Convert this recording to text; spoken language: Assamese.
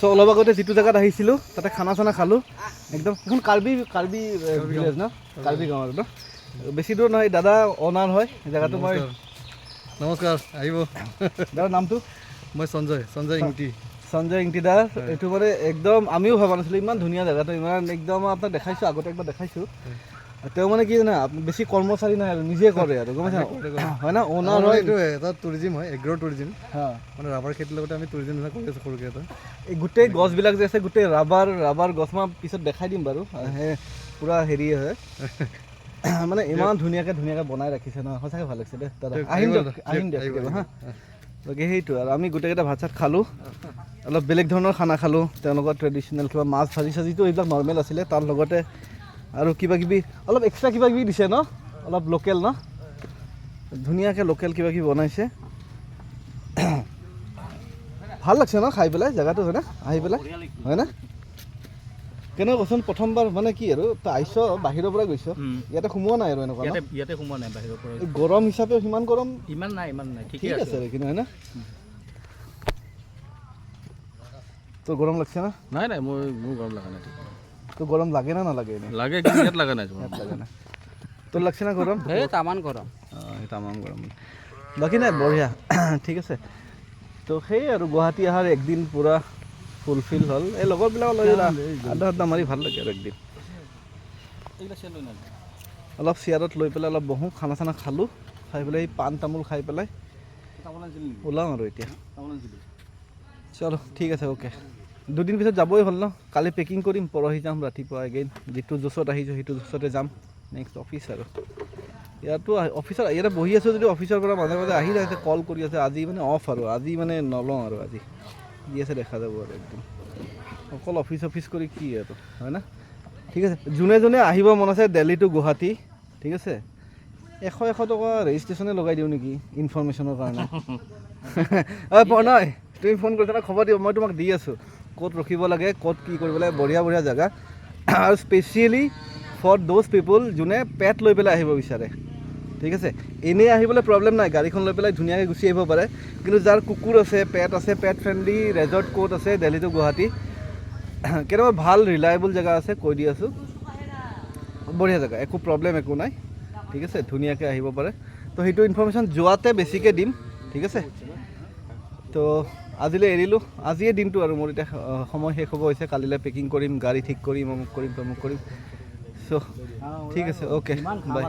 চ' অলপ আগতে যিটো জেগাত আহিছিলোঁ তাতে খানা চানা খালোঁ একদম এখন কাৰ্বি ভিলেজ ন কাৰ্বি গাঁৱৰ ন বেছি দূৰ নহয় দাদা অনাৰ হয় জেগাটো মই নমস্কাৰ আহিব দাদাৰ নামটো মই সঞ্জয় ইংটি সঞ্জয় ইংটিদাৰ এইটো মানে একদম আমিও ভবা নাছিলোঁ ইমান ধুনীয়া জেগাটো ইমান একদম আপোনাক দেখাইছোঁ আগতে একবাৰ দেখাইছোঁ তেওঁ মানে কি জানা বেছি কৰ্মচাৰী নাই আৰু নিজে কৰে আৰু গম পাইছা হয় না অনাৰ হয় এইটো এটা টুৰিজিম হয় এগ্ৰ' টুৰিজিম হা মানে ৰাবাৰ খেতিৰ লগতে আমি টুৰিজিম এটা কৰি আছোঁ সৰুকৈ এটা এই গোটেই গছবিলাক যে আছে গোটেই ৰাবাৰ গছ মই পিছত দেখাই দিম বাৰু পূৰা হেৰি হয় মানে ইমান ধুনীয়াকৈ বনাই ৰাখিছে ন সঁচাকৈ ভাল লাগিছে দে দাদা আহিম দিয়ক হা বাকী সেইটো আৰু আমি গোটেইকেইটা ভাত চাত খালোঁ অলপ বেলেগ ধৰণৰ খানা খালোঁ তেওঁলোকৰ ট্ৰেডিশ্যনেল কিবা মাছ ভাজি চাজিটো এইবিলাক নৰ্মেল আছিলে তাৰ লগতে আৰু কিবা কিবি অলপ এক্সট্ৰা কিবা কিবি দিছে ন অলপ লোকেল ন ধুনীয়াকৈ লোকেল কিবা কিবি বনাইছে ভাল লাগছে ন খাই পেলাই জেগাটো হয়নে আহি পেলাই হয়নে কেনেকৈ কচোন প্ৰথমবাৰ মানে কি আৰু তই আহিছ বাহিৰৰ পৰা গৈছ ইয়াতে সোমোৱা নাই আৰু এনেকুৱা ইয়াতে সোমোৱা নাই বাহিৰৰ পৰা গৰম হিচাপে সিমান গৰম ইমান নাই ঠিক আছে কিন্তু হয়নে তোৰ গৰম লাগছে না নাই মোৰ গৰম লগা নাই তোৰ গৰম লাগে না নালাগে এনেই লাগে কিন্তু ইয়াত লগা নাই লাগে না তোৰ লাগছে না গৰম তামান গৰম তামাম গৰম বাকী নাই বঢ়িয়া ঠিক আছে তো সেই আৰু গুৱাহাটী অহাৰ একদিন পূৰা ফুলফিল হ'ল এই লগৰবিলাকৰ লৈ আড্ডা মাৰি ভাল লাগে আৰু একদিন অলপ চেয়াৰত লৈ পেলাই অলপ বহোঁ খানা চানা খালোঁ খাই পেলাই পাণ তামোল খাই পেলাই ওলাওঁ আৰু এতিয়া চলো ঠিক আছে অ'কে দুদিন পিছত যাবই হ'ল ন কালি পেকিং কৰিম পৰহি যাম ৰাতিপুৱা এগেইন যিটো জোচত আহিছোঁ সেইটো জোচতে যাম নেক্সট অফিচ আৰু ইয়াতো অফিচত ইয়াতে বহি আছোঁ যদি অফিচৰ পৰা মাজে মাজে আহি আছে কল কৰি আছে আজি মানে অফ আৰু আজি মানে নলওঁ আৰু আজি দি আছে দেখা যাব আৰু একদম অকল অফিচ কৰি কি আৰু হয় না ঠিক আছে যোনে আহিব মন আছে দিল্লী টু গুৱাহাটী ঠিক আছে 100 টকা ৰেজিষ্ট্ৰেশ্যনে লগাই দিওঁ নেকি ইনফৰমেশ্যনৰ কাৰণে প্ৰণয় তুমি ফোন কৰিছা খবৰ দিওঁ মই তোমাক দি আছোঁ ক'ত ৰখিব লাগে ক'ত কি কৰিব লাগে বঢ়িয়া জেগা আৰু স্পেচিয়েলি ফৰ দ'জ পিপুল যোনে পেট লৈ পেলাই আহিব বিচাৰে ঠিক আছে এনেই আহিবলৈ প্ৰব্লেম নাই গাড়ীখন লৈ পেলাই ধুনীয়াকৈ গুচি আহিব পাৰে কিন্তু যাৰ কুকুৰ আছে পেট ফ্ৰেণ্ডলি ৰেজৰ্ট ক'ত আছে দিল্লী টু গুৱাহাটী কেনেকুৱা ভাল ৰিলায়েবল জেগা আছে কৈ দি আছোঁ বঢ়িয়া জেগা একো প্ৰব্লেম একো নাই ঠিক আছে ধুনীয়াকৈ আহিব পাৰে তো সেইটো ইনফৰমেশ্যন যোৱাতে বেছিকৈ দিম ঠিক আছে তো আজিলৈ এৰিলোঁ আজিয়ে দিনটো আৰু মোৰ এতিয়া সময় শেষ হ'ব হৈছে কালিলৈ পেকিং কৰিম গাড়ী ঠিক কৰিম অমুক কৰিম তমুক কৰিম চ' ঠিক আছে অ'কে বাই